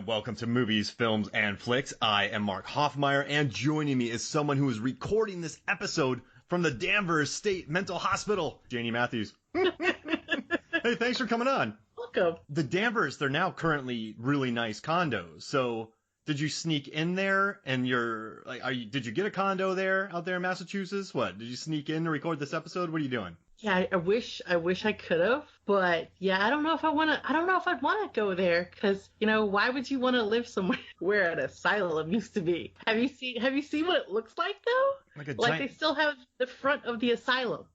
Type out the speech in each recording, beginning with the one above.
welcome to Movies, Films, and Flicks. I am Mark Hoffmeyer, and joining me is someone who is recording this episode from the Danvers State Mental Hospital, Janie Matthews. Hey, thanks for coming on. Welcome. The Danvers, they're now currently really nice condos, so did you sneak in there and did you get a condo out there in Massachusetts? What, did you sneak in to record this episode? What are you doing? Yeah, I wish I could have, but yeah, I don't know if I'd want to go there, because, why would you want to live somewhere where an asylum used to be? Have you seen what it looks like, though? Like they still have the front of the asylum.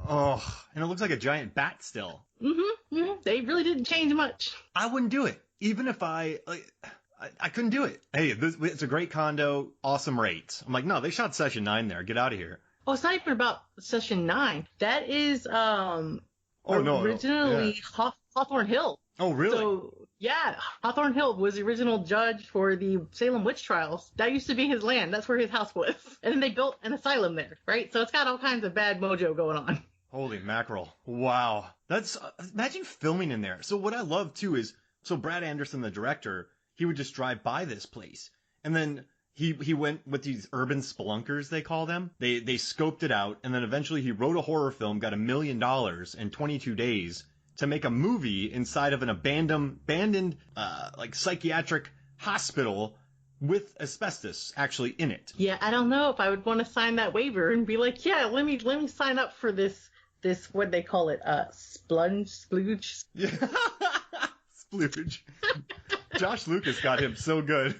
Oh, and it looks like a giant bat still. Mm-hmm. They really didn't change much. I wouldn't do it, even if I couldn't do it. Hey, it's a great condo, awesome rates. I'm like, no, they shot Session 9 there. Get out of here. Oh, it's not even about Session 9. That is originally Hawthorne Hill. Oh, really? So, yeah, Hawthorne Hill was the original judge for the Salem witch trials. That used to be his land. That's where his house was. And then they built an asylum there, right? So it's got all kinds of bad mojo going on. Holy mackerel. Wow. Imagine filming in there. So what I love, too, is, Brad Anderson, the director, he would just drive by this place. And then he went with these urban spelunkers, they call them. They scoped it out, and then eventually he wrote a horror film, got $1 million in 22 days to make a movie inside of an abandoned psychiatric hospital with asbestos actually in it. Yeah, I don't know if I would want to sign that waiver and be like, yeah, let me sign up for this what they call it, splooge. Yeah. Splooge. Josh Lucas got him so good.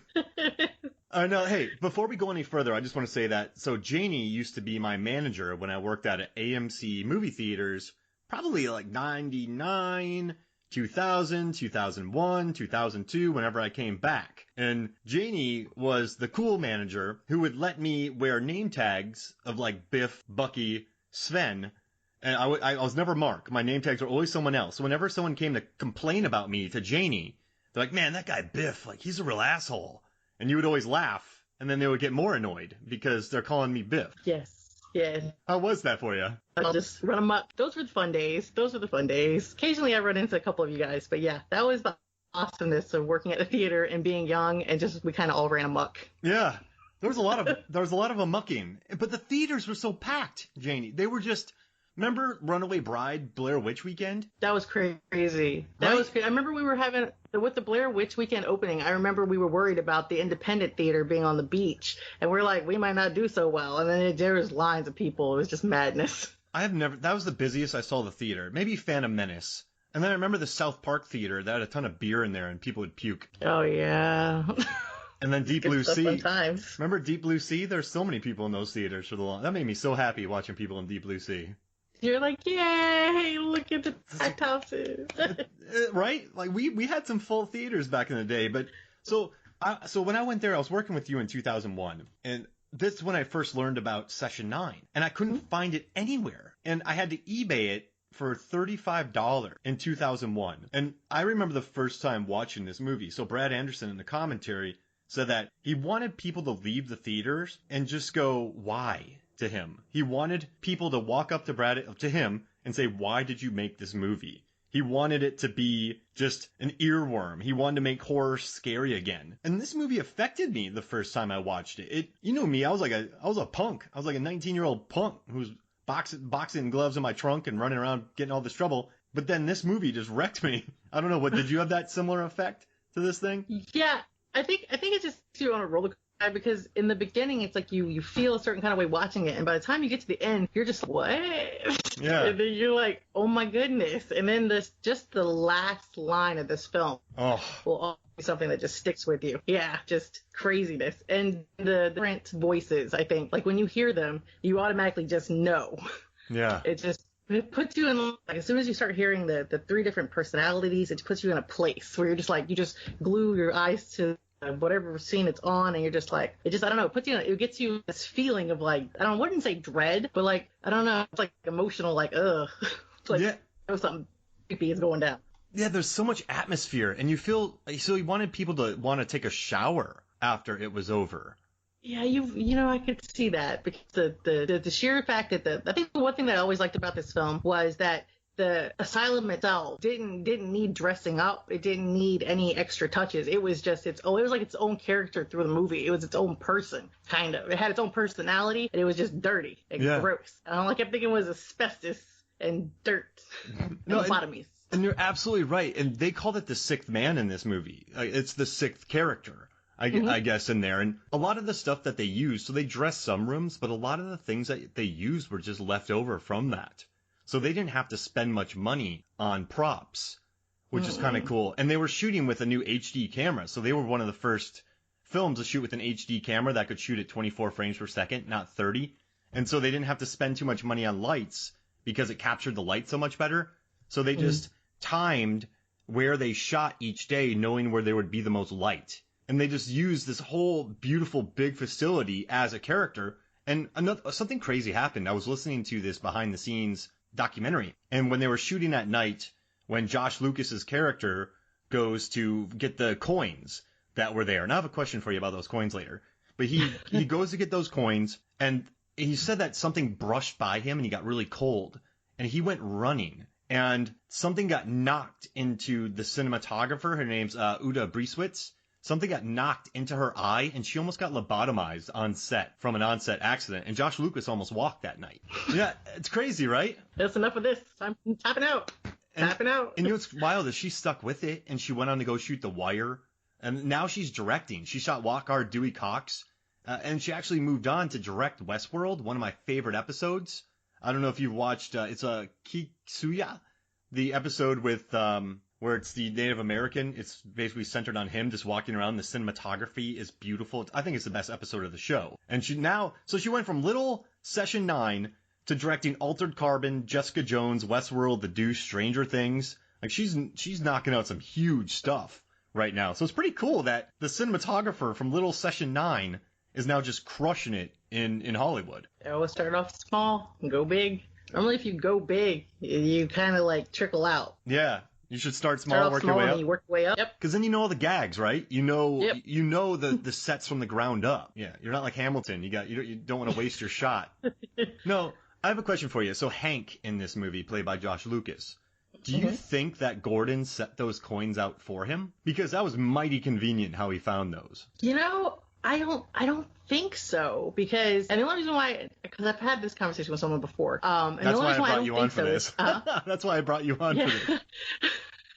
No, hey, before we go any further, I just want to say that, Janie used to be my manager when I worked at AMC movie theaters, probably like 99, 2000, 2001, 2002, whenever I came back. And Janie was the cool manager who would let me wear name tags of like Biff, Bucky, Sven, and I was never Mark. My name tags were always someone else. So whenever someone came to complain about me to Janie, they're like, man, that guy Biff, he's a real asshole. And you would always laugh, and then they would get more annoyed because they're calling me Biff. Yes. Yeah. How was that for you? I'll just run them up. Those were the fun days. Occasionally I run into a couple of you guys, but yeah, that was the awesomeness of working at the theater and being young, and we kind of all ran amok. Yeah. There was a lot of amucking, but the theaters were so packed, Janie. They were just... Remember Runaway Bride, Blair Witch Weekend? That was crazy. Right? Was crazy. I remember we were having, with the Blair Witch Weekend opening, I remember we were worried about the independent theater being on the beach. And we're like, we might not do so well. And then there was lines of people. It was just madness. That was the busiest I saw the theater. Maybe Phantom Menace. And then I remember the South Park Theater that had a ton of beer in there and people would puke. Oh, yeah. And then Deep Blue Sea. Sometimes. Remember Deep Blue Sea? There's so many people in those theaters for the long. That made me so happy watching people in Deep Blue Sea. You're like, yay, look at the packed houses. Right? Like, we had some full theaters back in the day. But so when I went there, I was working with you in 2001. And this is when I first learned about Session 9. And I couldn't find it anywhere. And I had to eBay it for $35 in 2001. And I remember the first time watching this movie. So Brad Anderson in the commentary said that he wanted people to leave the theaters and just go, why? To him. He wanted people to walk up to him and say, why did you make this movie? He wanted it to be just an earworm. He wanted to make horror scary again. And this movie affected me the first time I watched it. You know me, I was a punk. I was like a 19-year-old punk who's boxing gloves in my trunk and running around getting all this trouble. But then this movie just wrecked me. I don't know, did you have that similar effect to this thing? Yeah, I think it's just you're on a roller coaster. Because in the beginning, it's like you feel a certain kind of way watching it. And by the time you get to the end, you're just, what? Yeah. And then you're like, oh, my goodness. And then just the last line of this film will be something that just sticks with you. Yeah, just craziness. And the different voices, I think, like when you hear them, you automatically just know. Yeah. It puts you in, as soon as you start hearing the three different personalities, it puts you in a place where you're just like, you just glue your eyes to whatever scene it's on, and you're just like, I don't know, it gets you this feeling of like, I wouldn't say dread, but like, I don't know, it's like emotional, like, ugh. It's like, something creepy is going down. Yeah, there's so much atmosphere, and you feel, so you wanted people to want to take a shower after it was over. Yeah, I could see that, because the sheer fact that I think the one thing that I always liked about this film was that the asylum itself didn't need dressing up. It didn't need any extra touches. It was just it was like its own character through the movie. It was its own person, kind of. It had its own personality, and it was just dirty and gross. And all I kept thinking was asbestos and dirt and lobotomies. And you're absolutely right. And they called it the sixth man in this movie. It's the sixth character, I guess, in there. And a lot of the stuff that they used, so they dressed some rooms, but a lot of the things that they used were just left over from that. So they didn't have to spend much money on props, which is kind of cool. And they were shooting with a new HD camera. So they were one of the first films to shoot with an HD camera that could shoot at 24 frames per second, not 30. And so they didn't have to spend too much money on lights because it captured the light so much better. So they just timed where they shot each day, knowing where there would be the most light. And they just used this whole beautiful big facility as a character. And something crazy happened. I was listening to this behind the scenes documentary, and when they were shooting at night, when Josh Lucas's character goes to get the coins that were there, and I have a question for you about those coins later, but he goes to get those coins, and he said that something brushed by him and he got really cold, and he went running, and something got knocked into the cinematographer. Her name's Uda Brieswitz. Something got knocked into her eye, and she almost got lobotomized on set from an on-set accident. And Josh Lucas almost walked that night. Yeah, it's crazy, right? That's enough of this. I'm tapping out. Tapping out. And you know what's wild is she stuck with it, and she went on to go shoot The Wire. And now she's directing. She shot Walk Hard, Dewey Cox. And she actually moved on to direct Westworld, one of my favorite episodes. I don't know if you've watched, it's a Kiksuya, the episode with... where it's the Native American. It's basically centered on him just walking around. The cinematography is beautiful. I think it's the best episode of the show. And she went from little Session 9 to directing Altered Carbon, Jessica Jones, Westworld, The Deuce, Stranger Things. Like she's knocking out some huge stuff right now. So it's pretty cool that the cinematographer from little Session 9 is now just crushing it in Hollywood. They always start off small and go big. Normally if you go big, you kind of like trickle out. Yeah. You should start small, work your way up. You work your way up. Yep. Because then you know all the gags, right? You know the sets from the ground up. Yeah, you're not like Hamilton. You don't want to waste your shot. No, I have a question for you. So Hank in this movie, played by Josh Lucas, do you think that Gordon set those coins out for him? Because that was mighty convenient how he found those. You know, I don't think so, because the only reason why, because I've had this conversation with someone before. That's why I brought you on for this. That's why I brought you on for this.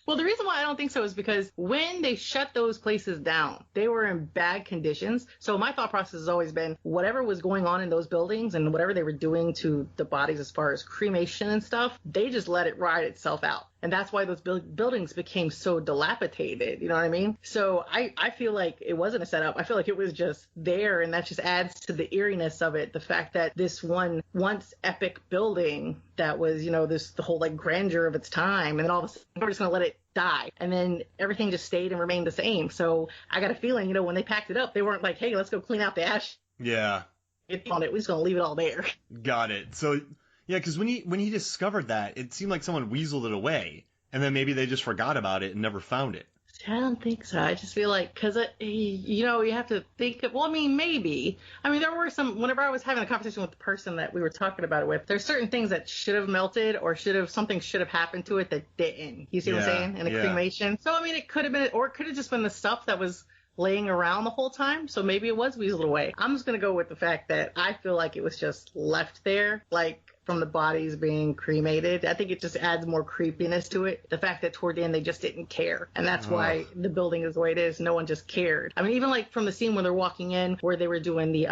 Well, the reason why I don't think so is because when they shut those places down, they were in bad conditions. So my thought process has always been whatever was going on in those buildings and whatever they were doing to the bodies as far as cremation and stuff, they just let it ride itself out. And that's why those buildings became so dilapidated. You know what I mean? So I feel like it wasn't a setup. I feel like it was just there, and that just adds to the eeriness of it. The fact that this one once epic building that was, the whole like grandeur of its time, and then all of a sudden we're just going to let it die. And then everything just stayed and remained the same. So I got a feeling, when they packed it up, they weren't like, hey, let's go clean out the ash. Yeah. We're just going to leave it all there. Got it. So... yeah, because when he discovered that, it seemed like someone weaseled it away, and then maybe they just forgot about it and never found it. I don't think so. I just feel like, because, you have to think of, maybe. There were some, whenever I was having a conversation with the person that we were talking about it with, there's certain things that should have melted or something should have happened to it that didn't. You see what I'm saying? In a cremation. So, it could have been, or it could have just been the stuff that was laying around the whole time. So maybe it was weaseled away. I'm just going to go with the fact that I feel like it was just left there, like, from the bodies being cremated. I think it just adds more creepiness to it. The fact that toward the end they just didn't care. And that's why the building is the way it is. No one just cared. Even like from the scene when they're walking in, where they were doing the,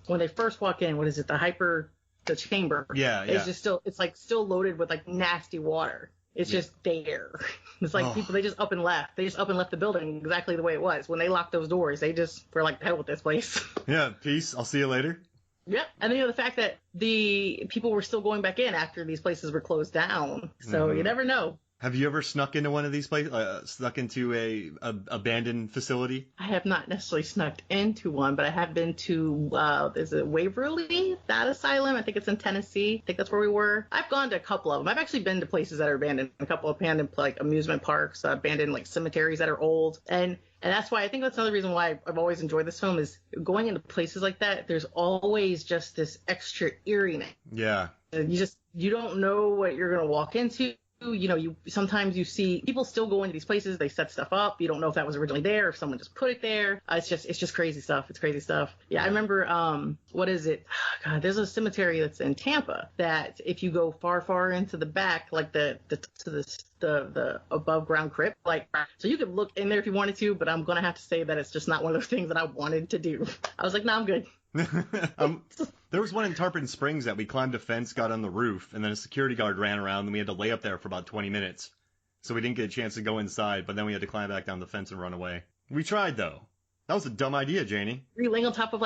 when they first walk in, what is it? The chamber. Yeah. It's just still loaded with like nasty water. It's just there. It's like people, they just up and left. They just up and left the building exactly the way it was. When they locked those doors, they just were like, hell with this place. Yeah. Peace. I'll see you later. Yep. And the fact that the people were still going back in after these places were closed down. So you never know. Have you ever snuck into one of these places, snuck into a abandoned facility? I have not necessarily snuck into one, but I have been to, is it Waverly, that asylum? I think it's in Tennessee. I think that's where we were. I've gone to a couple of them. I've actually been to places that are abandoned, a couple of abandoned, like, amusement parks, abandoned, like, cemeteries that are old. And that's why I think that's another reason why I've always enjoyed this film is going into places like that. There's always just this extra eeriness. Yeah. You don't know what you're going to walk into. you sometimes you see people still go into these places, they set stuff up, you don't know if that was originally there, if someone just put it there. It's just crazy stuff. It's crazy stuff. Yeah, I remember what is it? God, there's a cemetery that's in Tampa that if you go far into the back, like the above ground crypt, like, so you could look in there if you wanted to, but I'm gonna have to say that it's just not one of those things that I wanted to do. I was like, no, I'm good. There was one in Tarpon Springs that we climbed a fence, got on the roof, and then a security guard ran around, and we had to lay up there for about 20 minutes. So we didn't get a chance to go inside, but then we had to climb back down the fence and run away. We tried, though. That was a dumb idea, Janie. Were you laying on top of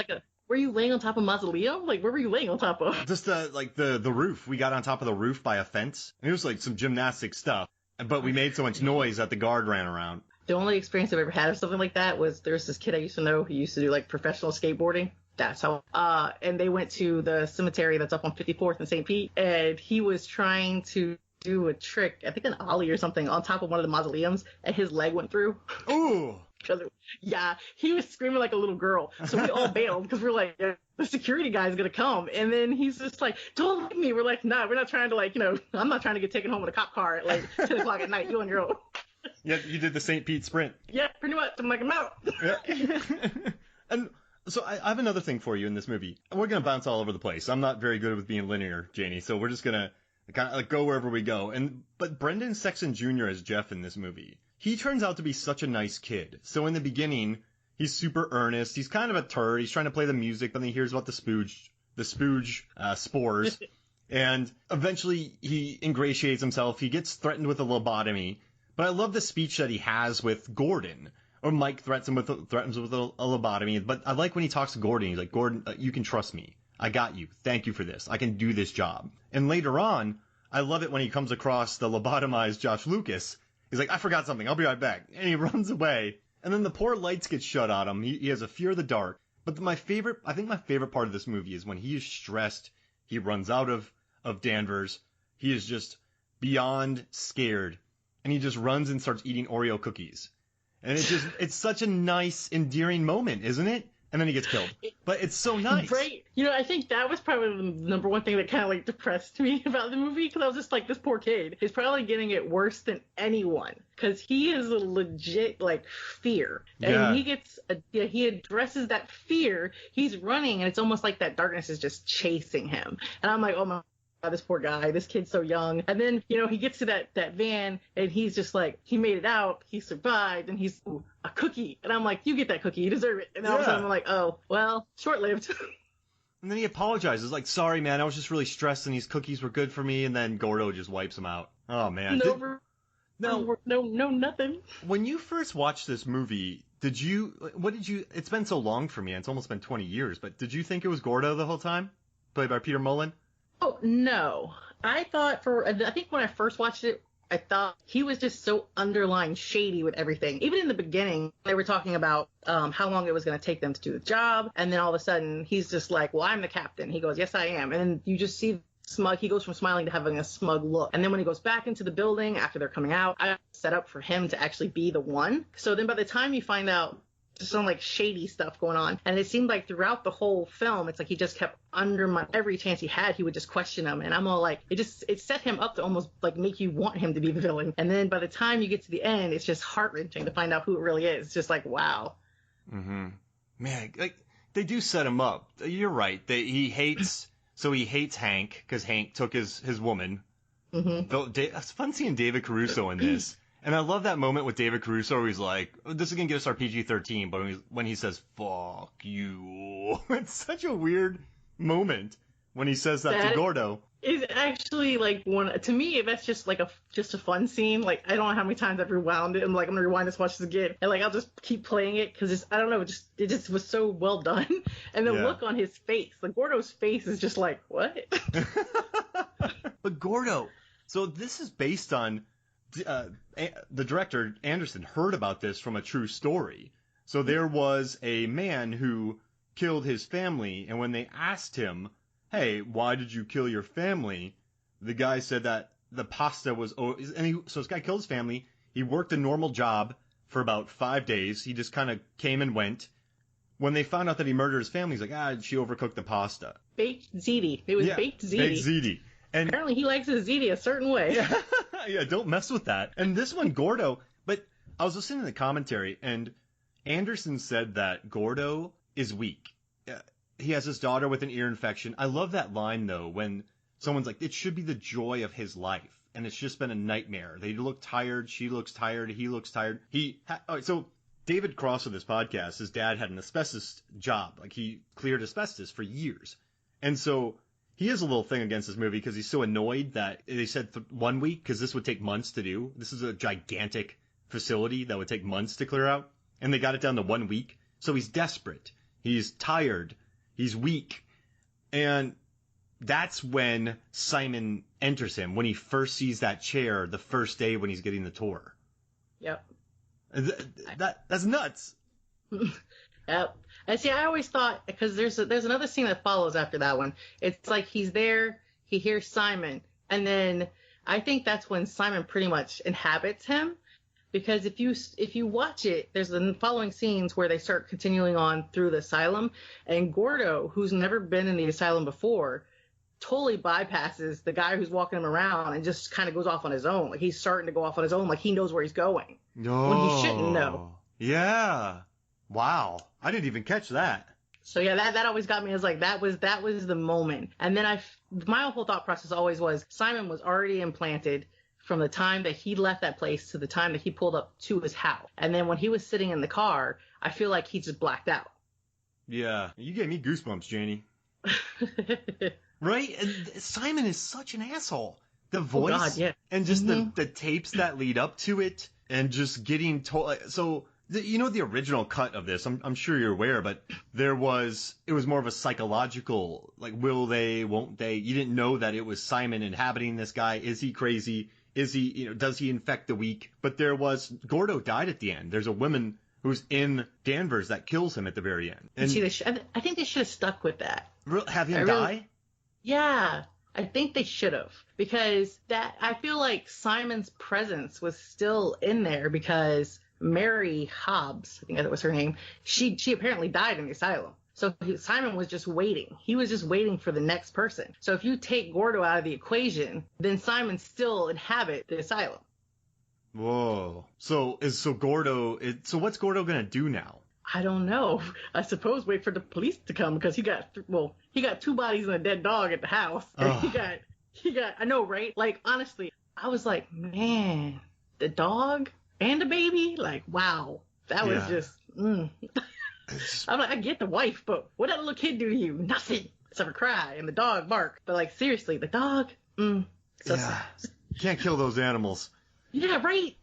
were you laying on top of mausoleum? Like, where were you laying on top of? Just the roof. We got on top of the roof by a fence. And it was like some gymnastic stuff, but we made so much noise that the guard ran around. The only experience I've ever had of something like that was there was this kid I used to know who used to do like professional skateboarding. That's how, and they went to the cemetery that's up on 54th and St. Pete, and he was trying to do a trick, I think an ollie or something, on top of one of the mausoleums, and his leg went through. Ooh! Yeah, he was screaming like a little girl, so we all bailed, because we're like, yeah, the security guy's gonna come, and then he's just like, don't leave me, we're like, nah, we're not trying to I'm not trying to get taken home in a cop car at like 10 o'clock at night, you on your own. Yeah, you did the St. Pete sprint. Yeah, pretty much, I'm like, I'm out. Yeah. And so I have another thing for you in this movie. We're going to bounce all over the place. I'm not very good with being linear, Janie, so we're just going to kind of like go wherever we go. But Brendan Sexton Jr. as Jeff in this movie, he turns out to be such a nice kid. So in the beginning, he's super earnest. He's kind of a turd. He's trying to play the music, but then he hears about the spooge spores. And eventually he ingratiates himself. He gets threatened with a lobotomy. But I love the speech that he has with Gordon. Or Mike threatens him with a lobotomy. But I like when he talks to Gordon. He's like, Gordon, you can trust me. I got you. Thank you for this. I can do this job. And later on, I love it when he comes across the lobotomized Josh Lucas. He's like, I forgot something. I'll be right back. And he runs away. And then the poor lights get shut on him. He has a fear of the dark. But I think my favorite part of this movie is when he is stressed. He runs out of Danvers. He is just beyond scared. And he just runs and starts eating Oreo cookies. And it's such a nice, endearing moment, isn't it? And then he gets killed. But it's so nice. Right. I think that was probably the number one thing that kind of like depressed me about the movie, because I was just like, this poor kid is probably getting it worse than anyone, because he is a legit like fear. And he addresses that fear. He's running, and it's almost like that darkness is just chasing him. And I'm like, oh my God, this poor guy, this kid's so young. And then, he gets to that van, and he's just like, he made it out, he survived, and he's a cookie. And I'm like, you get that cookie, you deserve it. And all of a sudden I'm like, oh, well, short-lived. And then he apologizes, like, sorry, man, I was just really stressed, and these cookies were good for me. And then Gordo just wipes him out. Oh, man. No, nothing. When you first watched this movie, it's been so long for me, and it's almost been 20 years, but did you think it was Gordo the whole time? Played by Peter Mullan? Oh, no. I think when I first watched it, I thought he was just so underlying shady with everything. Even in the beginning, they were talking about how long it was going to take them to do the job. And then all of a sudden, he's just like, well, I'm the captain. He goes, yes, I am. And then you just see smug. He goes from smiling to having a smug look. And then when he goes back into the building after they're coming out, I set up for him to actually be the one. So then by the time you find out some like shady stuff going on, and it seemed like throughout the whole film, it's like he just kept undermining every chance he had. He would just question him, and I'm all like, it set him up to almost like make you want him to be the villain. And then by the time you get to the end, it's just heart-wrenching to find out who it really is. It's just like, wow. Mm-hmm. Man, like they do set him up. You're right. He hates Hank because Hank took his woman. Mm-hmm. It's fun seeing David Caruso in this. And I love that moment with David Caruso where he's like, this is going to give us our PG-13, but when he says, fuck you. It's such a weird moment when he says that to Gordo. It's actually like to me, that's just like just a fun scene. Like, I don't know how many times I've rewound it. I'm like, I'm going to rewind this, watch this again. And like, I'll just keep playing it because I don't know, it just was so well done. And the look on his face, like Gordo's face is just like, what? But Gordo, so this is based on, the director, Anderson, heard about this from a true story. So there was a man who killed his family, and when they asked him, hey, why did you kill your family? The guy said that the pasta was... so this guy killed his family. He worked a normal job for about 5 days. He just kind of came and went. When they found out that he murdered his family, he's like, she overcooked the pasta. Baked ziti. It was baked ziti. Baked ziti. And apparently he likes his ziti a certain way. Yeah. Yeah, don't mess with that. And this one, Gordo, but I was listening to the commentary, and Anderson said that Gordo is weak. He has his daughter with an ear infection. I love that line, though, when someone's like, it should be the joy of his life, and it's just been a nightmare. They look tired, she looks tired, he looks tired. So David Cross of this podcast, his dad had an asbestos job. Like, he cleared asbestos for years. And so he has a little thing against this movie because he's so annoyed that they said 1 week, because this would take months to do. This is a gigantic facility that would take months to clear out. And they got it down to 1 week. So he's desperate. He's tired. He's weak. And that's when Simon enters him, when he first sees that chair the first day when he's getting the tour. Yep. That's nuts. Yep. And see, I always thought, because there's another scene that follows after that one. It's like he's there, he hears Simon, and then I think that's when Simon pretty much inhabits him. Because if you watch it, there's the following scenes where they start continuing on through the asylum, and Gordo, who's never been in the asylum before, totally bypasses the guy who's walking him around and just kind of goes off on his own. Like, he's starting to go off on his own, like he knows where he's going. No. When he shouldn't know. Yeah. Wow. I didn't even catch that. So yeah, that always got me. I was like, that was the moment. And then my whole thought process always was Simon was already implanted from the time that he left that place to the time that he pulled up to his house. And then when he was sitting in the car, I feel like he just blacked out. Yeah. You gave me goosebumps, Janie. Right? And Simon is such an asshole. The voice, oh God, yeah. And just the tapes that lead up to it, and just getting told. So, the original cut of this, I'm sure you're aware, but it was more of a psychological, like, will they, won't they? You didn't know that it was Simon inhabiting this guy. Is he crazy? Is he, does he infect the weak? But Gordo died at the end. There's a woman who's in Danvers that kills him at the very end. And I think they should have stuck with that. Have him die? Yeah. I think they should have, because I feel like Simon's presence was still in there because Mary Hobbs, I think that was her name, she apparently died in the asylum. So Simon was just waiting. He was just waiting for the next person. So if you take Gordo out of the equation, then Simon still inhabit the asylum. Whoa. So what's Gordo gonna do now? I don't know. I suppose wait for the police to come, because he got 2 bodies and a dead dog at the house. And he got, I know, right? Like, honestly, I was like, man, the dog and the baby? Like, wow. That was just, I'm like, I get the wife, but what did a little kid do to you? Nothing. Except for cry and the dog bark. But, like, seriously, the dog? So sad. You can't kill those animals. Yeah, right.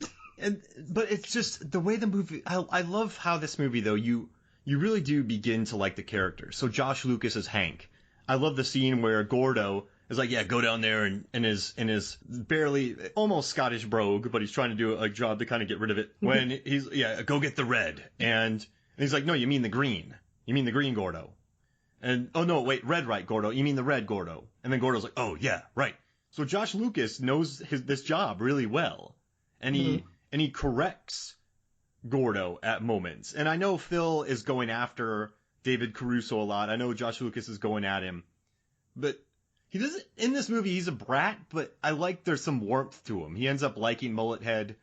But it's just the way the movie. I love how this movie, though, you really do begin to like the characters. So Josh Lucas is Hank. I love the scene where Gordo is like, yeah, go down there and is barely almost Scottish brogue, but he's trying to do a job to kind of get rid of it. When he's go get the red, and he's like, no, you mean the green. You mean the green, Gordo. And oh no, wait, red, right, Gordo. You mean the red, Gordo. And then Gordo's like, oh yeah, right. So Josh Lucas knows this job really well, and he corrects Gordo at moments. And I know Phil is going after David Caruso a lot. I know Josh Lucas is going at him. But he doesn't, in this movie, he's a brat, but I like there's some warmth to him. He ends up liking Mullet Head.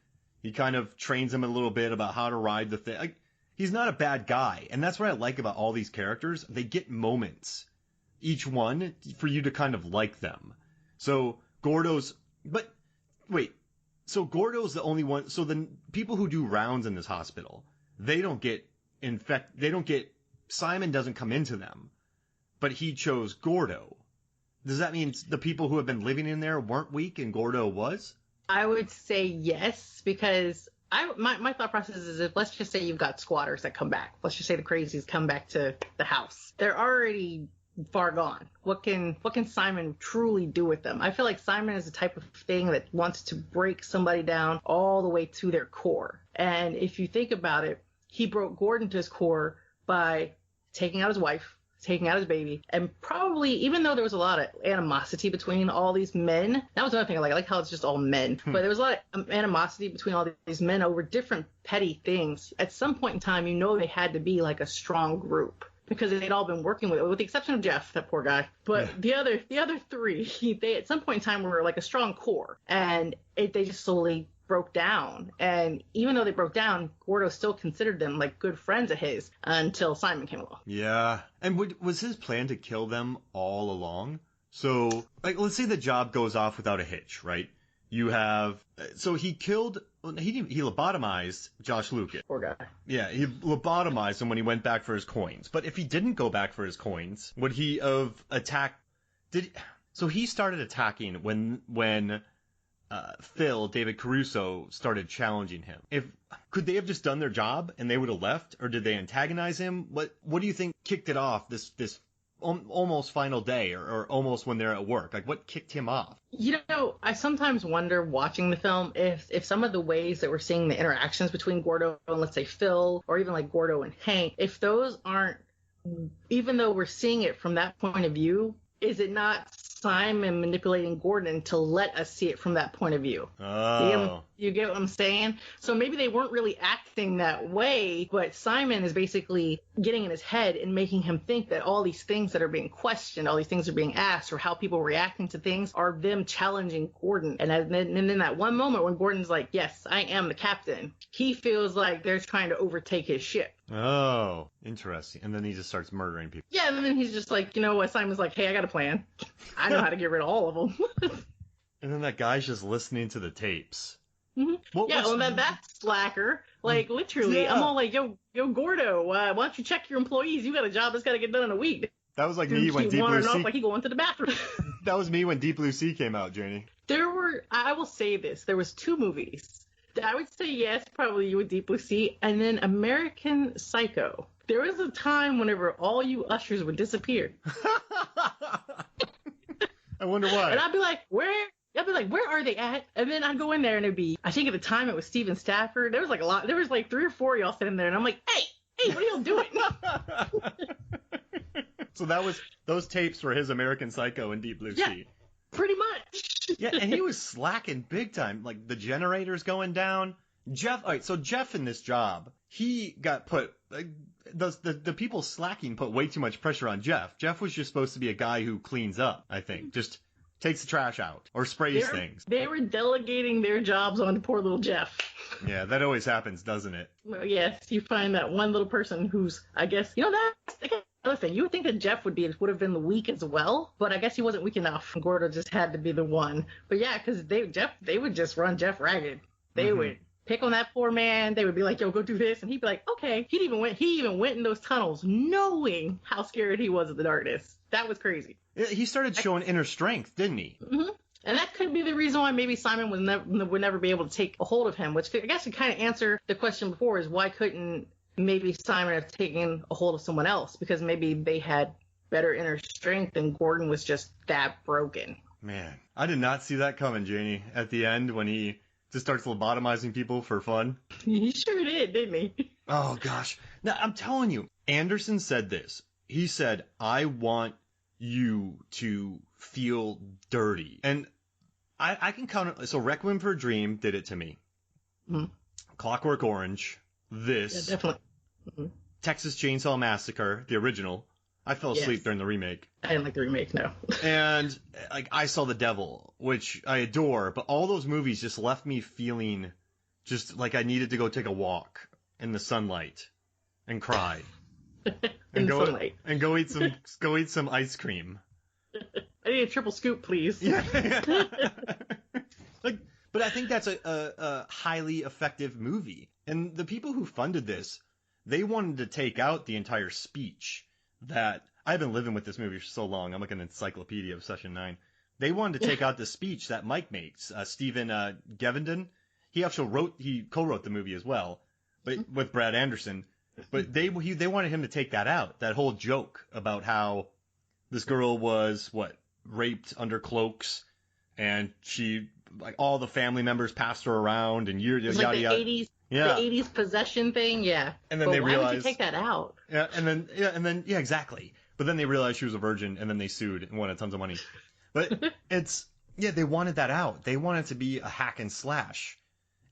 He kind of trains him a little bit about how to ride the thing. Like, he's not a bad guy. And that's what I like about all these characters. They get moments, each one, for you to kind of like them. So Gordo's the only one. So the people who do rounds in this hospital, they don't get Simon doesn't come into them, but he chose Gordo. Does that mean the people who have been living in there weren't weak and Gordo was? I would say yes, because my thought process is, if let's just say you've got squatters that come back. Let's just say the crazies come back to the house. They're already far gone. What can Simon truly do with them? I feel like Simon is the type of thing that wants to break somebody down all the way to their core. And if you think about it, he broke Gordon to his core by taking out his wife, taking out his baby, and probably, even though there was a lot of animosity between all these men, that was another thing I like how it's just all men, but there was a lot of animosity between all these men over different petty things. At some point in time, they had to be like a strong group. because they'd all been working with the exception of Jeff, that poor guy. But the other three, they at some point in time were like a strong core, and they just slowly broke down. And even though they broke down, Gordo still considered them like good friends of his until Simon came along. Yeah. And was his plan to kill them all along? So, like, let's say the job goes off without a hitch, right? You have, so he lobotomized Josh Lucas. Poor guy. Yeah, he lobotomized him when he went back for his coins. But if he didn't go back for his coins, would he have attacked, so he started attacking when Phil, David Caruso, started challenging him. Could they have just done their job and they would have left, or did they antagonize him? What do you think kicked it off this almost final day, or almost when they're at work? Like, what kicked him off? You know, I sometimes wonder watching the film if some of the ways that we're seeing the interactions between Gordo and, let's say, Phil, or even like Gordo and Hank, if those aren't, even though we're seeing it from that point of view, is it not Simon manipulating Gordon to let us see it from that point of view? Oh. You get what I'm saying? So maybe they weren't really acting that way, but Simon is basically getting in his head and making him think that all these things that are being questioned, all these things are being asked, or how people are reacting to things are them challenging Gordon. And then in that one moment when Gordon's like, yes, I am the captain, he feels like they're trying to overtake his ship. Oh, interesting. And then he just starts murdering people. Yeah, and then he's just like, you know what? Simon's like, hey, I got a plan. I know how to get rid of all of them. And then that guy's just listening to the tapes. Mm-hmm. Well, that's slacker. Like, literally, yeah. I'm all like, yo, Gordo, why don't you check your employees? You got a job that's got to get done in a week. That was like me when Deep Blue Sea. Like he going to the bathroom. That was me when Deep Blue Sea came out, Janie. I will say this, there was 2 movies. I would say yes, probably you with Deep Blue Sea, and then American Psycho. There was a time whenever all you ushers would disappear. I wonder why. And I'd be like, where are they at? And then I'd go in there and it'd be, I think at the time it was Steven Stafford. There was like a lot. There was like 3 or 4 of y'all sitting there, and I'm like, hey, what are y'all doing? So that was, those tapes were his American Psycho and Deep Blue Sea. Pretty much. Yeah, and he was slacking big time. Like, the generator's going down. Jeff in this job, he got put, the people slacking put way too much pressure on Jeff. Jeff was just supposed to be a guy who cleans up, I think. Just takes the trash out or sprays things. They were delegating their jobs onto poor little Jeff. Yeah, that always happens, doesn't it? Well, yes, you find that one little person who's, I guess, that's another thing. You would think that Jeff would have been the weak as well, but I guess he wasn't weak enough. Gordo just had to be the one. But yeah, because they would just run Jeff ragged. They would pick on that poor man. They would be like, yo, go do this. And he'd be like, okay. He even went in those tunnels knowing how scared he was of the darkness. That was crazy. He started showing inner strength, didn't he? Mm-hmm. And that could be the reason why maybe Simon would never be able to take a hold of him, which I guess could kind of answer the question before, is why couldn't maybe Simon have taken a hold of someone else? Because maybe they had better inner strength and Gordon was just that broken. Man, I did not see that coming, Janie, at the end when he just starts lobotomizing people for fun. He sure did, didn't he? Oh, gosh. Now, I'm telling you, Anderson said this. He said, I want you to feel dirty. And I can count it. So Requiem for a Dream did it to me. Mm-hmm. Clockwork Orange. This. Yeah, definitely. Mm-hmm. Texas Chainsaw Massacre, the original. I fell asleep during the remake. I didn't like the remake, no. And like I Saw the Devil, which I adore, but all those movies just left me feeling just like I needed to go take a walk in the sunlight and cry. Sunlight. And go eat some ice cream. I need a triple scoop, please. Yeah. But I think that's a highly effective movie. And the people who funded this, they wanted to take out the entire speech that I've been living with this movie for so long. I'm like an encyclopedia of Session 9. They wanted to take out the speech that Mike makes. Stephen Gevenden, he co-wrote the movie as well, but with Brad Anderson. But they wanted him to take that out. That whole joke about how this girl was raped under cloaks, and she all the family members passed her around, and yada yada yada. 80s. Yeah. The 80s possession thing, yeah. And then they realized, why would you take that out? Yeah, and then exactly. But then they realized she was a virgin, and then they sued and wanted tons of money. But they wanted that out. They wanted it to be a hack and slash.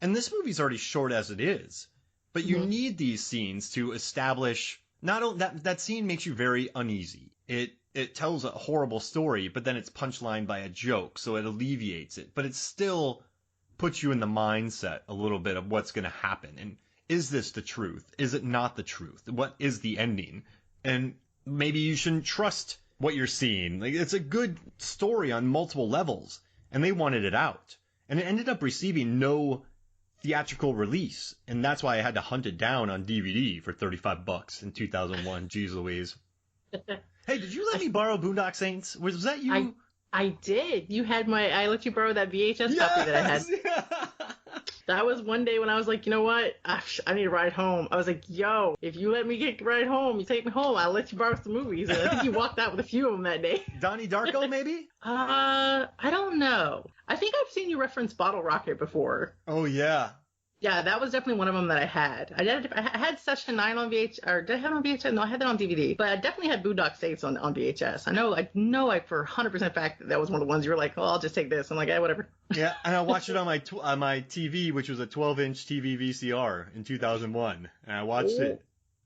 And this movie's already short as it is. But you need these scenes to establish that scene makes you very uneasy. It tells a horrible story, but then it's punchlined by a joke, so it alleviates it. But it still puts you in the mindset a little bit of what's going to happen. And is this the truth? Is it not the truth? What is the ending? And maybe you shouldn't trust what you're seeing. Like, it's a good story on multiple levels, and they wanted it out. And it ended up receiving no theatrical release, and that's why I had to hunt it down on DVD for $35 in 2001. Jeez Louise. Hey, did you let me borrow Boondock Saints? Was that you? I did. I let you borrow that VHS copy that I had. Yeah. That was one day when I was like, you know what? I need to ride home. I was like, yo, if you let me ride home, you take me home, I'll let you borrow some movies. And I think you walked out with a few of them that day. Donnie Darko, maybe? I don't know. I think I've seen you reference Bottle Rocket before. Oh, yeah. Yeah, that was definitely one of them that I had. I had Session 9 on VHS, or did I have it on VHS? No, I had that on DVD. But I definitely had Boondock Saints on VHS. I know for 100% fact that was one of the ones you were like, oh, I'll just take this. I'm like, yeah, whatever. Yeah, and I watched it on my TV, which was a 12-inch TV VCR in 2001. And I watched it.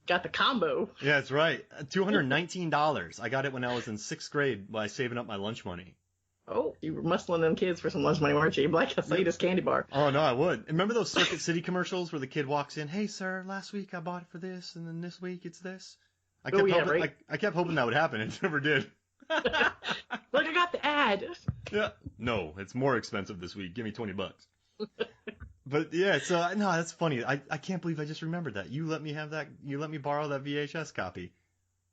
Got the combo. Yeah, that's right. $219. I got it when I was in 6th grade by saving up my lunch money. Oh, you were muscling them kids for some lunch money, weren't you? Like a Salitas candy bar. Oh, no, I would. Remember those Circuit City commercials where the kid walks in, hey, sir, last week I bought it for this, and then this week it's this? I kept hoping that would happen. It never did. Look, I got the ad. Yeah. No, it's more expensive this week. Give me $20. But, yeah, so, no, that's funny. I can't believe I just remembered that. You let me have that. You let me borrow that VHS copy.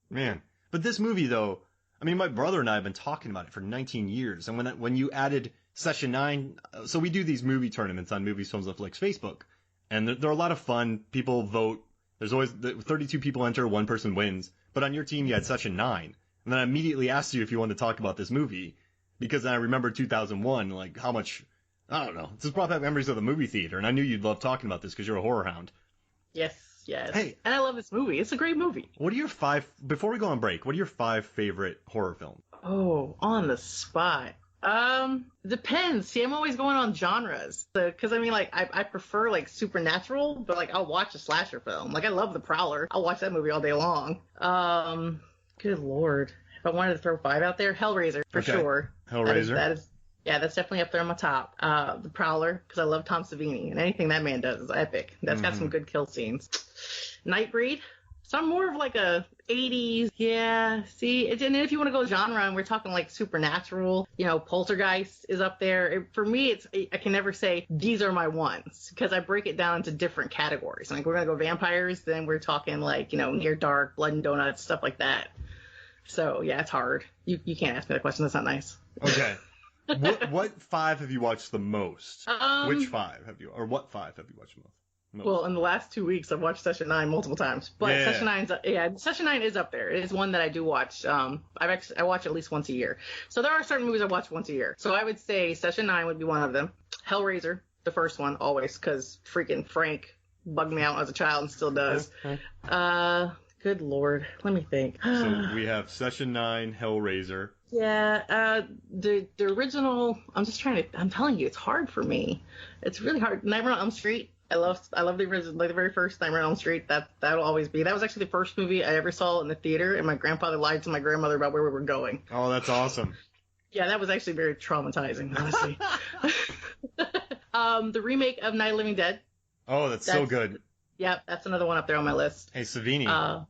Man. But this movie, though, I mean, my brother and I have been talking about it for 19 years. And when you added Session 9, so we do these movie tournaments on Movies, Films, and Flicks Facebook. And they're a lot of fun. People vote. There's always 32 people enter, one person wins. But on your team, you had Session 9. And then I immediately asked you if you wanted to talk about this movie. Because I remember 2001, like how much, I don't know. This brought back memories of the movie theater. And I knew you'd love talking about this because you're a horror hound. Yes. Hey, and I love this movie. It's a great movie. What are your 5, before we go on break, what are your 5 favorite horror films? Oh, on the spot. Depends. See, I'm always going on genres. Because, I mean, like, I prefer, like, supernatural, but, like, I'll watch a slasher film. Like, I love The Prowler. I'll watch that movie all day long. Good Lord. If I wanted to throw 5 out there, Hellraiser, for sure. Hellraiser? Yeah, that's definitely up there on my top. The Prowler, because I love Tom Savini, and anything that man does is epic. That's got some good kill scenes. Nightbreed. So I'm more of like a 80s, yeah, see, and then if you want to go genre, and we're talking like supernatural, Poltergeist is up there. For me, I can never say, these are my ones, because I break it down into different categories. Like, we're going to go vampires, then we're talking like, Near Dark, Blood and Donuts, stuff like that. So, yeah, it's hard. You can't ask me that question, that's not nice. Okay. What 5 have you watched the most? Which 5 have you, or what 5 have you watched the most? Well, in the last 2 weeks, I've watched Session 9 multiple times. But yeah. Session 9 is up there. It is one that I do watch. I watch at least once a year. So there are certain movies I watch once a year. So I would say Session 9 would be one of them. Hellraiser, the first one, always, because freaking Frank bugged me out as a child and still does. Good Lord. Let me think. So we have Session 9, Hellraiser. Yeah, the original, I'm telling you, it's hard for me. It's really hard. Nightmare on Elm Street. I love the original, like the very first Nightmare on Elm Street. That'll always be. That was actually the first movie I ever saw in the theater, and my grandfather lied to my grandmother about where we were going. Oh, that's awesome. Yeah, that was actually very traumatizing, honestly. The remake of Night of the Living Dead. Oh, that's so good. Yeah, that's another one up there on my list. Hey, Savini.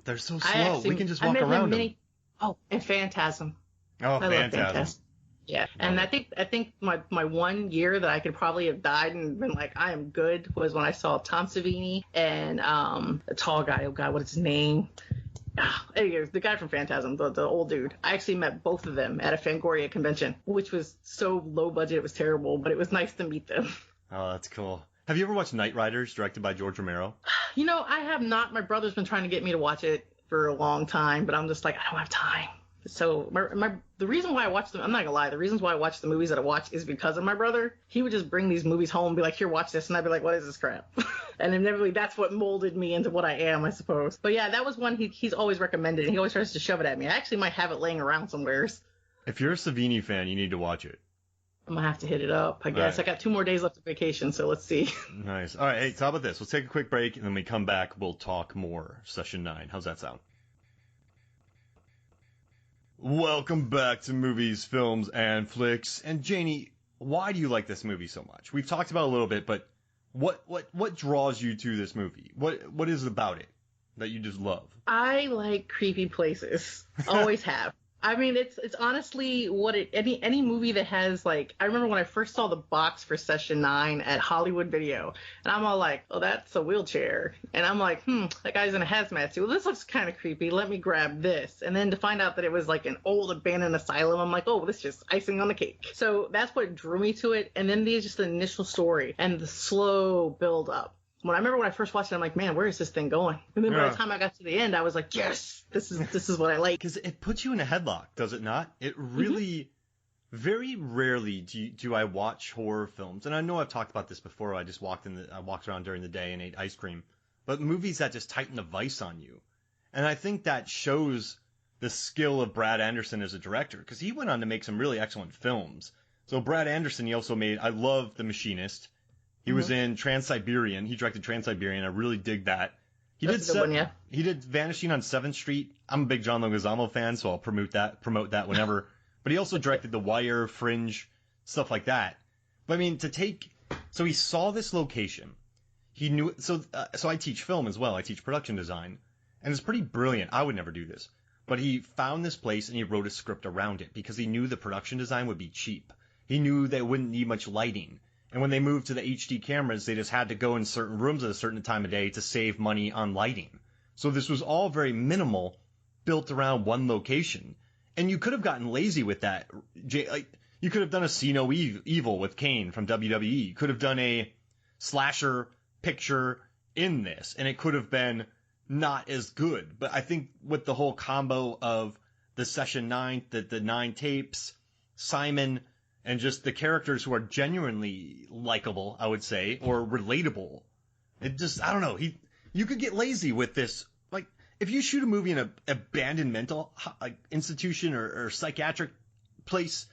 They're so slow. We can just walk around them. Oh, and Phantasm. Oh, Phantasm. Yeah, and I think my 1 year that I could probably have died and been like, I am good, was when I saw Tom Savini and the tall guy. Oh God, what is his name? Anyways, the guy from Phantasm, the old dude. I actually met both of them at a Fangoria convention, which was so low budget it was terrible, but it was nice to meet them. Oh, that's cool. Have you ever watched Night Riders, directed by George Romero? I have not. My brother's been trying to get me to watch it for a long time, but I'm just like, I don't have time. So the reason why I watch them, I'm not gonna lie, the reasons why I watch the movies that I watch is because of my brother. He would just bring these movies home and be like, here, watch this, and I'd be like, what is this crap? And inevitably that's what molded me into what I am, I suppose. But yeah, that was one he's always recommended, and he always tries to shove it at me. I actually might have it laying around somewhere. If you're a Savini fan, you need to watch it. I'm gonna have to hit it up, I guess. Right. I got 2 more days left of vacation, so let's see. Nice. All right, hey, so how about this? Let's take a quick break, and then we come back, we'll talk more. Session 9. How's that sound? Welcome back to Movies, Films, and Flicks. And Janie, why do you like this movie so much? We've talked about it a little bit, but what draws you to this movie? What is it about it that you just love? I like creepy places. Always have. I mean, it's honestly what any movie that has, like, I remember when I first saw the box for Session 9 at Hollywood Video, and I'm all like, oh, that's a wheelchair. And I'm like, that guy's in a hazmat suit. Well, this looks kind of creepy. Let me grab this. And then to find out that it was like an old abandoned asylum, I'm like, oh, this is just icing on the cake. So that's what drew me to it. And then just the initial story and the slow build up. When I remember when I first watched it, I'm like, man, where is this thing going? And then by the time I got to the end, I was like, yes, this is what I like. Because it puts you in a headlock, does it not? It really, very rarely do I watch horror films, and I know I've talked about this before. I walked around during the day and ate ice cream, but movies that just tighten the vice on you, and I think that shows the skill of Brad Anderson as a director, because he went on to make some really excellent films. So Brad Anderson, he also made, I love The Machinist. He was in Trans-Siberian. He directed Trans-Siberian. I really dig that. He did Vanishing on 7th Street. I'm a big John Leguizamo fan, so I'll promote that whenever. But he also directed The Wire, Fringe, stuff like that. But I mean, so he saw this location. He knew, so I teach film as well. I teach production design, and it's pretty brilliant. I would never do this, but he found this place and he wrote a script around it because he knew the production design would be cheap. He knew they wouldn't need much lighting. And when they moved to the HD cameras, they just had to go in certain rooms at a certain time of day to save money on lighting. So this was all very minimal, built around one location. And you could have gotten lazy with that. You could have done a See No Evil with Kane from WWE. You could have done a slasher picture in this, and it could have been not as good. But I think with the whole combo of the Session 9, the 9 tapes, Simon, and just the characters who are genuinely likable, I would say, or relatable. It just, I don't know. You could get lazy with this. Like, if you shoot a movie in an abandoned mental institution or psychiatric place,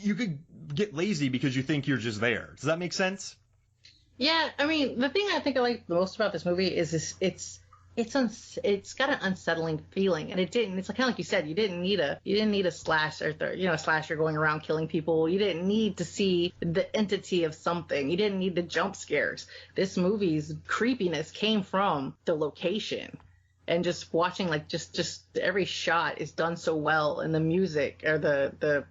you could get lazy because you think you're just there. Does that make sense? Yeah, I mean, the thing I think I like the most about this movie is it's got an unsettling feeling, and it didn't. It's kind of like you said, you didn't need a slasher, a slasher going around killing people. You didn't need to see the entity of something. You didn't need the jump scares. This movie's creepiness came from the location, and just watching just every shot is done so well, and the music or the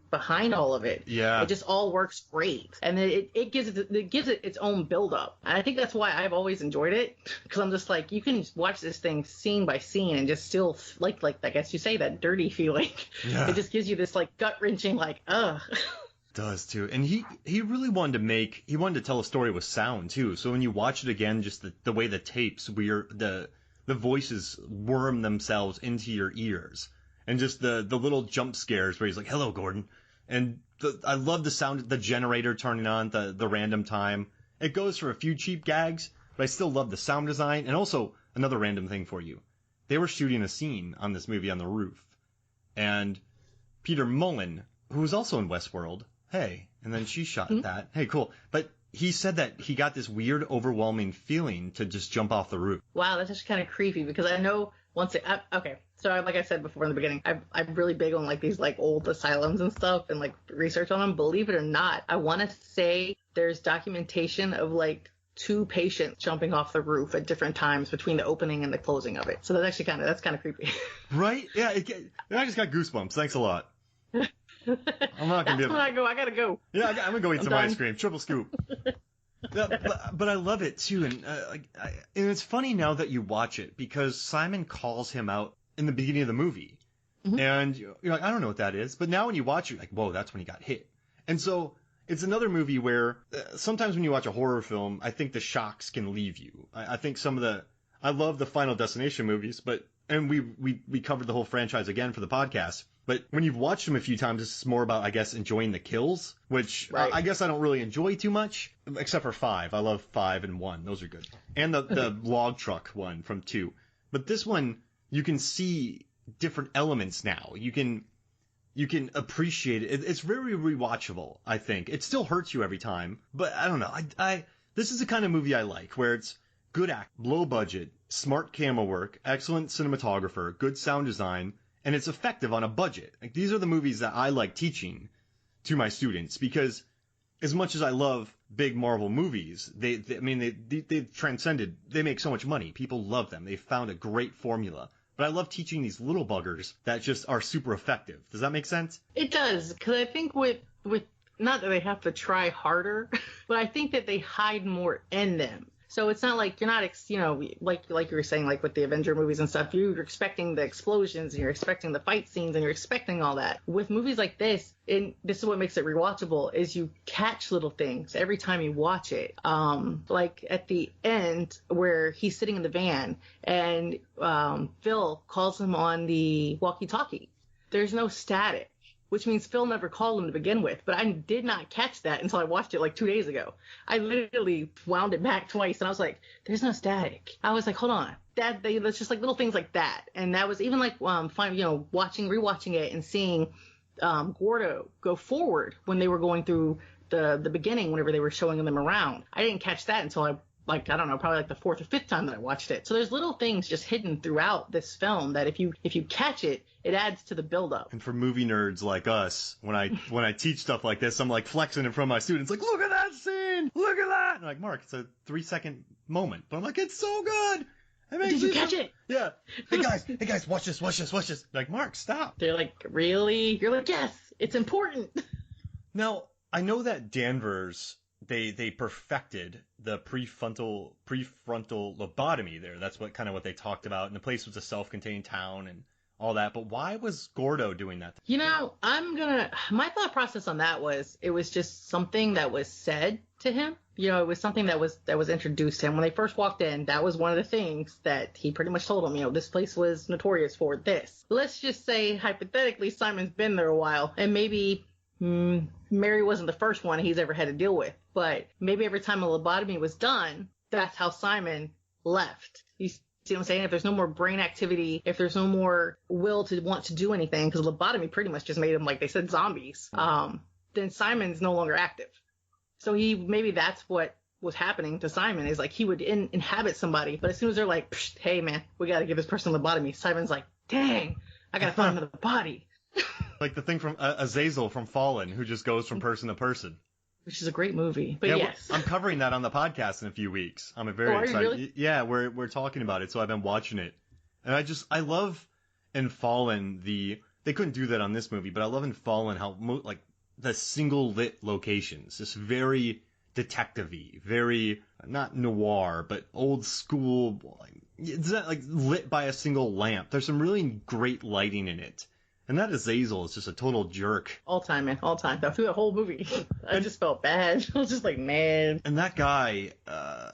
behind all of it. Yeah. It just all works great. And it gives it its own build up. And I think that's why I've always enjoyed it. Because I'm just like, you can watch this thing scene by scene and just still like I guess you say, that dirty feeling. Yeah. It just gives you this like gut wrenching, like, ugh. Does too. And he really wanted to tell a story with sound too. So when you watch it again, just the way the tapes, the voices worm themselves into your ears. And just the little jump scares where he's like, hello, Gordon. And I love the sound of the generator turning on the random time. It goes for a few cheap gags, but I still love the sound design. And also, another random thing for you. They were shooting a scene on this movie on the roof. And Peter Mullan, who was also in Westworld, hey, and then she shot that. Hey, cool. But he said that he got this weird, overwhelming feeling to just jump off the roof. Wow, that's just kind of creepy because I know okay. So like I said before in the beginning, I'm really big on like these like old asylums and stuff and like research on them. Believe it or not, I want to say there's documentation of like 2 patients jumping off the roof at different times between the opening and the closing of it. So that's kind of creepy. Right? Yeah. I just got goosebumps. Thanks a lot. I'm not gonna That's when I gotta go. Yeah, I'm gonna go eat some ice cream. Triple scoop. Yeah, but I love it too, and and it's funny now that you watch it because Simon calls him out in the beginning of the movie, and you're like, I don't know what that is, but now when you watch it, you're like, whoa, that's when he got hit. And so it's another movie where sometimes when you watch a horror film, I think the shocks can leave you. I think I love the Final Destination movies, and we covered the whole franchise again for the podcast. But when you've watched them a few times, it's more about, I guess, enjoying the kills, which right. I guess I don't really enjoy too much, except for 5. I love 5 and 1. Those are good. And the log truck one from 2. But this one, you can see different elements now. You you can appreciate it. It's very rewatchable, I think. It still hurts you every time, but I don't know. This is the kind of movie I like, where it's good act, low budget, smart camera work, excellent cinematographer, good sound design, and it's effective on a budget. Like, these are the movies that I like teaching to my students, because as much as I love big Marvel movies, they've transcended. They make so much money. People love them. They've found a great formula. But I love teaching these little buggers that just are super effective. Does that make sense? It does, because I think with not that they have to try harder, but I think that they hide more in them. So it's not like you're not, like you were saying, like with the Avenger movies and stuff, you're expecting the explosions and you're expecting the fight scenes and you're expecting all that. With movies like this, and this is what makes it rewatchable, is you catch little things every time you watch it. Like at the end where he's sitting in the van and Phil calls him on the walkie-talkie. There's no static, which means Phil never called him to begin with. But I did not catch that until I watched it like 2 days ago. I literally wound it back twice, and I was like, there's no static. I was like, hold on. That's just like little things like that. And that was even like, rewatching it and seeing Gordo go forward when they were going through the beginning, whenever they were showing them around. I didn't catch that until I don't know, probably like the fourth or fifth time that I watched it. So there's little things just hidden throughout this film that if you catch it, it adds to the buildup. And for movie nerds like us, when I teach stuff like this, I'm like flexing in front of my students, like, look at that scene, look at that. And I'm like, Mark, it's a 3-second moment, but I'm like, it's so good. Did you catch it? Yeah. Hey guys, watch this. Like, Mark, stop. They're like, really? You're like, yes, it's important. Now, I know that Danvers, they perfected the prefrontal lobotomy there. That's what they talked about. And the place was a self-contained town and all that. But why was Gordo doing that? My thought process on that was, it was just something that was said to him. It was something that was introduced to him when they first walked in. That was one of the things that he pretty much told him. This place was notorious for this. Let's just say, hypothetically, Simon's been there a while, and maybe Mary wasn't the first one he's ever had to deal with, but maybe every time a lobotomy was done, that's how Simon left. You see what I'm saying? If there's no more brain activity, if there's no more will to want to do anything, because lobotomy pretty much just made them, like they said, zombies, then Simon's no longer active. So maybe that's what was happening to Simon, is like he would inhabit somebody, but as soon as they're like, hey man, we got to give this person lobotomy, Simon's like, dang, I got to find another body. Like the thing from Azazel from Fallen, who just goes from person to person. Which is a great movie. But yes. I'm covering that on the podcast in a few weeks. I'm very excited. Really? Yeah, we're talking about it, so I've been watching it. And I love in Fallen they couldn't do that on this movie, but I love in Fallen how the single lit locations, just very detective-y, very not noir, but old school. It's not like lit by a single lamp. There's some really great lighting in it. And that Azazel is just a total jerk. All time, man. All time. Through the whole movie, I just felt bad. I was just like, man. And that guy,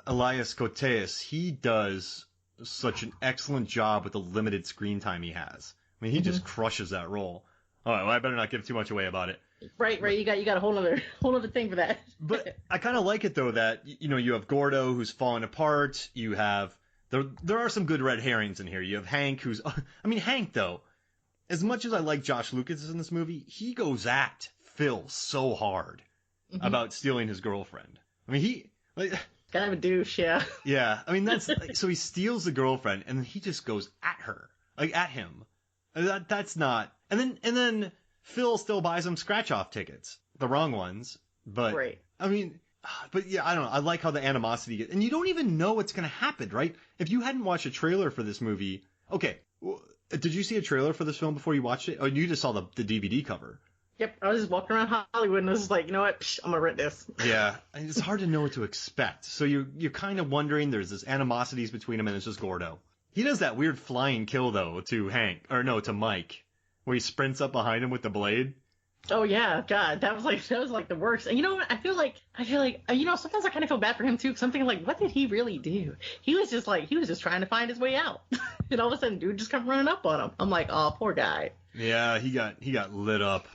Elias Koteas, he does such an excellent job with the limited screen time he has. I mean, he just crushes that role. All right, well, I better not give too much away about it. Right. You got a whole other thing for that. But I kind of like it though that you have Gordo who's falling apart. You have there are some good red herrings in here. You have Hank Hank though. As much as I like Josh Lucas in this movie, he goes at Phil so hard about stealing his girlfriend. I mean, kind of a douche, yeah. Yeah, I mean that's so he steals the girlfriend and then he just goes at her, at him. That's not. And then Phil still buys him scratch-off tickets, the wrong ones. But right. I mean, but yeah, I don't know. I like how the animosity gets, and you don't even know what's gonna happen, right? If you hadn't watched a trailer for this movie, okay. Did you see a trailer for this film before you watched it? Or you just saw the DVD cover? Yep, I was just walking around Hollywood and I was like, you know what? I'm going to rent this. Yeah, and it's hard to know what to expect. So you're kind of wondering, there's this animosities between them and it's just Gordo. He does that weird flying kill, though, to Mike, where he sprints up behind him with the blade. Oh yeah, God, that was like the worst. And you know what? I feel like sometimes I kind of feel bad for him too, because I'm thinking like, what did he really do? He was just trying to find his way out, and all of a sudden, dude just come running up on him. I'm like, oh, poor guy. Yeah, he got lit up,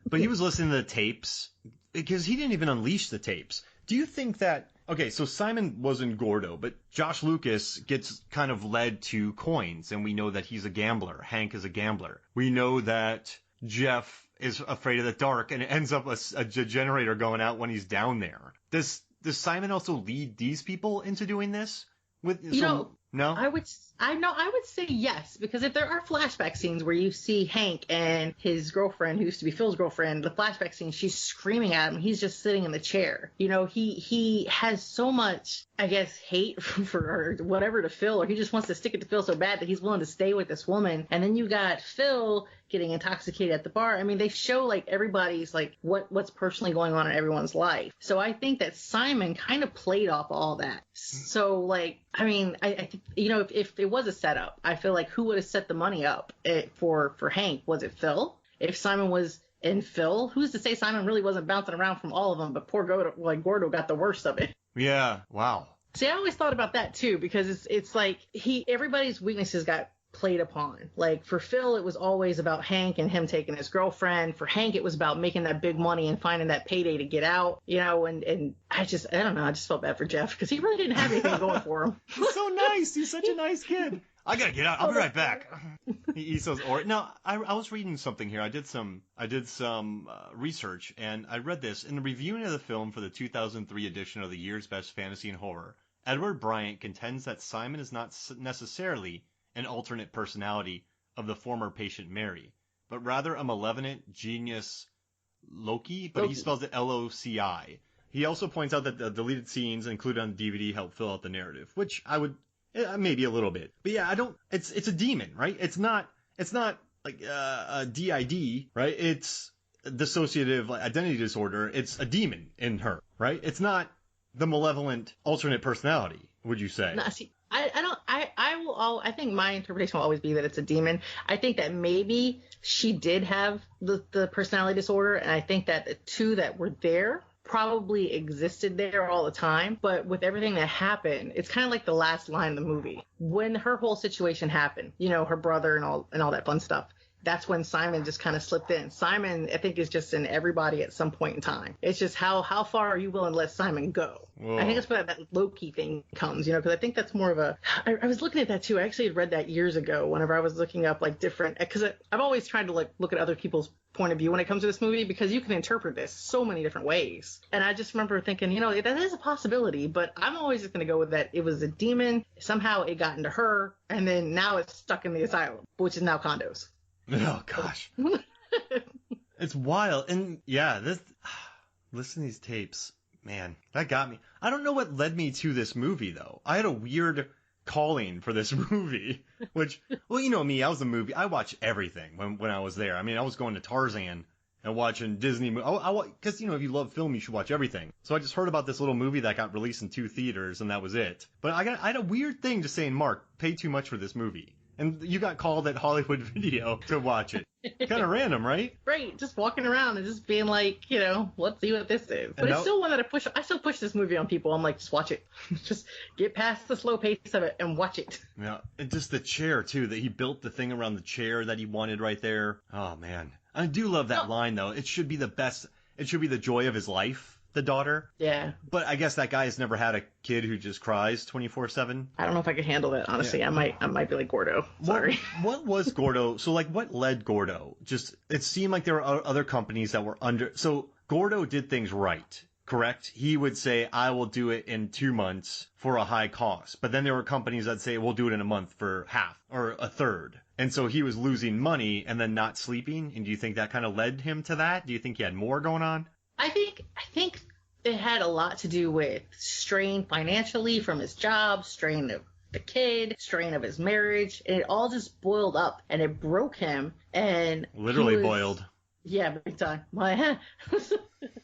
but he was listening to the tapes because he didn't even unleash the tapes. Do you think that? Okay, so Simon wasn't Gordo, but Josh Lucas gets kind of led to coins, and we know that he's a gambler. Hank is a gambler. We know that Jeff is afraid of the dark, and it ends up a generator going out when he's down there. Does Simon also lead these people into doing this? No? I would say yes, because if there are flashback scenes where you see Hank and his girlfriend, who used to be Phil's girlfriend, the flashback scene, she's screaming at him. He's just sitting in the chair. He has so much, I guess, hate for or whatever to Phil, or he just wants to stick it to Phil so bad that he's willing to stay with this woman. And then you got Phil getting intoxicated at the bar. I mean, they show like everybody's like what's personally going on in everyone's life. So I think that Simon kind of played off all that. So like, I mean, I think, if it was a setup, I feel like who would have set the money up for Hank? Was it Phil? If Simon was in Phil, who's to say Simon really wasn't bouncing around from all of them, but poor Gordo got the worst of it. Yeah. Wow. See, I always thought about that too, because it's like everybody's weaknesses got played upon. Like for Phil, it was always about Hank and him taking his girlfriend. For Hank, it was about making that big money and finding that payday to get out, and I don't know, I just felt bad for Jeff because he really didn't have anything going for him. He's so nice. He's such a nice kid. I gotta get out. I'll be right back. He eats those Now, I was reading something here. I did some research, and I read this in the reviewing of the film for the 2003 edition of the year's best fantasy and horror. Edward Bryant contends that Simon is not necessarily an alternate personality of the former patient Mary, but rather a malevolent genius Loki, but he spells it Loci. He also points out that the deleted scenes included on the DVD help fill out the narrative, which I would maybe a little bit, but yeah, it's a demon, right? It's not like a DID, right? It's dissociative identity disorder. It's a demon in her, right? It's not the malevolent alternate personality, would you say? No, see, I think my interpretation will always be that it's a demon. I think that maybe she did have the personality disorder, and I think that the two that were there probably existed there all the time. But with everything that happened, it's kind of like the last line of the movie. When her whole situation happened, her brother and all that fun stuff, that's when Simon just kind of slipped in. Simon, I think, is just in everybody at some point in time. It's just how far are you willing to let Simon go? Whoa. I think that's where that Loki thing comes, because I think that's more of a... I was looking at that too. I actually had read that years ago whenever I was looking up like different... Because I've always tried to like look at other people's point of view when it comes to this movie, because you can interpret this so many different ways. And I just remember thinking, that is a possibility, but I'm always just going to go with that. It was a demon. Somehow it got into her, and then now it's stuck in the asylum, which is now condos. Oh gosh. It's wild. And yeah, listen to these tapes, man, that got me. I don't know what led me to this movie though. I had a weird calling for this movie, which, well, you know me, I watch everything when I was there. I mean, I was going to Tarzan and watching Disney because if you love film, you should watch everything. So I just heard about this little movie that got released in 2 theaters, and that was it. But I had a weird thing just saying, Mark, pay too much for this movie. And you got called at Hollywood Video to watch it. Kind of random, right? Right. Just walking around and just being like, let's see what this is. But it's still one that I still push this movie on people. I'm like, just watch it. Just get past the slow pace of it and watch it. Yeah. And just the chair, too, that he built the thing around the chair that he wanted right there. Oh, man. I do love that line, though. It should be the best. It should be the joy of his life. The daughter. Yeah. But I guess that guy has never had a kid who just cries 24/7. I don't know if I could handle that, honestly. Yeah. I might be like Gordo. Sorry. What was Gordo? So like what led Gordo? Just it seemed like there were other companies that were under. So Gordo did things right, correct? He would say, I will do it in 2 months for a high cost. But then there were companies that say, we'll do it in a month for half or a third. And so he was losing money and then not sleeping. And do you think that kind of led him to that? Do you think he had more going on? I think it had a lot to do with strain financially from his job, strain of the kid, strain of his marriage, and it all just boiled up and it broke him. And literally boiled. Yeah, big time.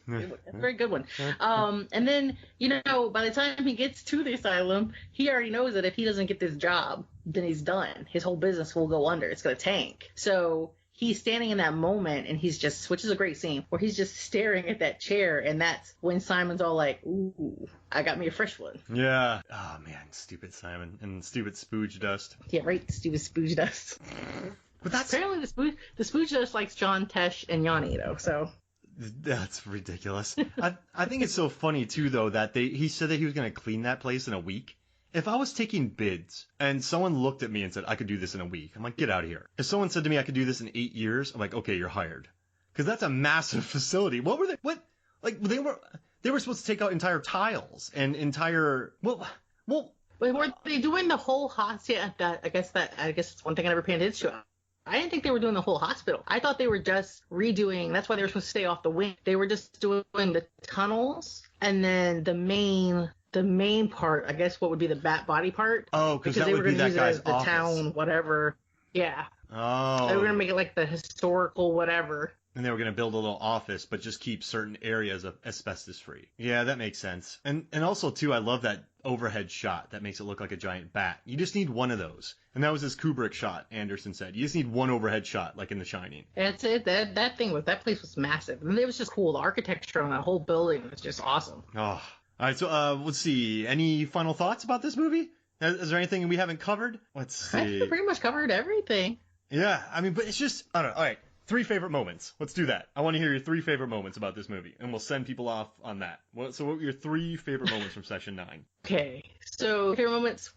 Very good one. And then, by the time he gets to the asylum, he already knows that if he doesn't get this job, then he's done. His whole business will go under. It's going to tank. So he's standing in that moment, and which is a great scene, where he's just staring at that chair, and that's when Simon's all like, ooh, I got me a fresh one. Yeah. Oh, man, stupid Simon and stupid Spooge Dust. Yeah, right, stupid Spooge Dust. But that's... Apparently the Spooge Dust likes John Tesh and Janie, though, so... That's ridiculous. I think it's so funny, too, though, that he said that he was going to clean that place in a week. if I was taking bids and someone looked at me and said I could do this in a week, I'm like, get out of here. If someone said to me I could do this in 8 years, I'm like, okay, you're hired. Because that's a massive facility. What were they? What? Like they were supposed to take out entire tiles and entire well. But were they doing the whole hospital? Yeah, I guess it's one thing I never paid attention to. I didn't think they were doing the whole hospital. I thought they were just redoing. That's why they were supposed to stay off the wing. They were just doing the tunnels, and then the main part. I guess what would be the bat body part. Oh, because that they would were be going to that use it guy's as the office. town, whatever. Yeah. Oh. They were going to make it like the historical whatever. And they were going to build a little office, but just keep certain areas of asbestos free. Yeah, that makes sense. And also, too, I love that overhead shot that makes it look like a giant bat. You just need one of those. And that was his Kubrick shot, Anderson said. You just need one overhead shot, like in The Shining. That's it. That place was massive. I mean, it was just cool. The architecture on that whole building was just awesome. Oh. All right, so let's see. Any final thoughts about this movie? Is there anything we haven't covered? Let's see. I think we pretty much covered everything. Yeah, I mean, but it's just, I don't know. All right. 3 favorite moments. Let's do that. I want to hear your 3 favorite moments about this movie, and we'll send people off on that. So what were your 3 favorite moments from session 9? Okay, so favorite moments,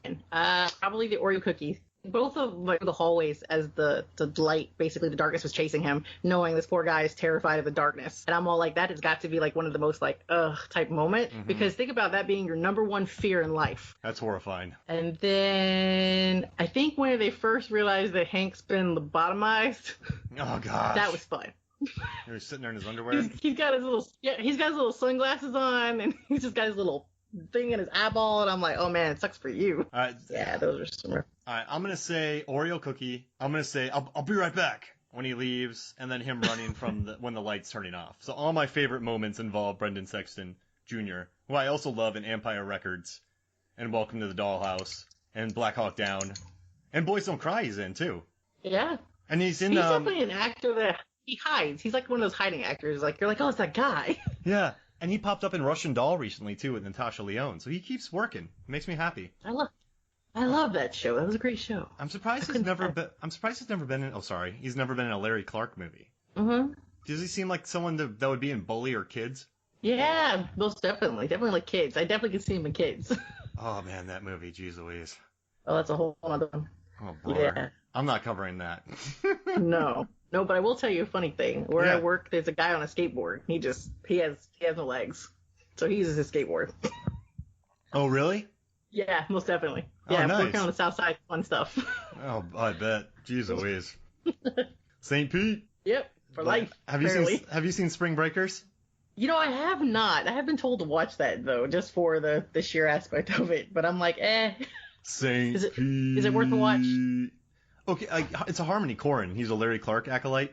probably the Oreo cookie. Both of like the hallways as the light, basically the darkness was chasing him, knowing this poor guy is terrified of the darkness. And I'm all like, that has got to be like one of the most like, type moment. Mm-hmm. Because think about that being your number one fear in life. That's horrifying. And then I think when they first realized that Hank's been lobotomized. Oh, gosh. That was fun. He was sitting there in his underwear? He's got his little sunglasses on, and he's just got his little thing in his eyeball, and I'm like, oh man, it sucks for you. Yeah, those are some. All right, I'm gonna say Oreo cookie. I'm gonna say I'll be right back when he leaves, and then him running from when the light's turning off. So all my favorite moments involve Brendan Sexton Jr., who I also love in Empire Records, and Welcome to the Dollhouse, and Black Hawk Down, and Boys Don't Cry he's in too. Yeah. And he's definitely an actor that he hides. He's like one of those hiding actors. Like you're like, oh, it's that guy. Yeah. And he popped up in Russian Doll recently, too, with Natasha Lyonne. So he keeps working. It makes me happy. I love that show. That was a great show. I'm surprised he's never been in... Oh, sorry. He's never been in a Larry Clark movie. Mm-hmm. Does he seem like someone that would be in Bully or Kids? Yeah, most definitely. Definitely like Kids. I definitely could see him in Kids. Oh, man, that movie. Jeez Louise. Oh, that's a whole other one. Oh, brother. Yeah. I'm not covering that. No, but I will tell you a funny thing. Where I work, there's a guy on a skateboard. He has no legs. So he uses his skateboard. Oh, really? Yeah, most definitely. Yeah, nice. Working on the south side, fun stuff. Oh, I bet. Jeez Louise. St. Pete? Yep, for life. Have you seen Spring Breakers? You know, I have not. I have been told to watch that, though, just for the sheer aspect of it. But I'm like, St. Pete. Is it worth a watch? Okay, it's a Harmony Korine. He's a Larry Clark acolyte.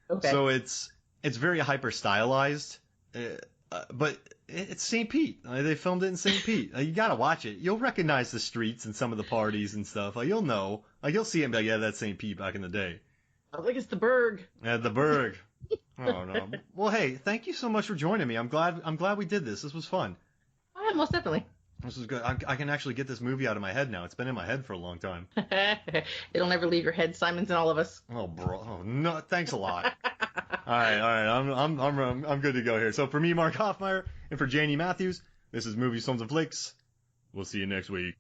Okay. So it's very hyper stylized, but it's St. Pete. They filmed it in St. Pete. You gotta watch it. You'll recognize the streets and some of the parties and stuff. You'll know. You'll see it and be like, yeah, that's St. Pete back in the day. I think it's the Berg. Yeah, the Berg. Oh no. Well, hey, thank you so much for joining me. I'm glad we did this. This was fun. Oh, yeah, most definitely. This is good. I can actually get this movie out of my head now. It's been in my head for a long time. It'll never leave your head, Simons and all of us. Oh, bro. Oh, no. Thanks a lot. All right. I'm good to go here. So for me, Mark Hoffmeyer, and for Janie Matthews, this is Movies, Films, and Flicks. We'll see you next week.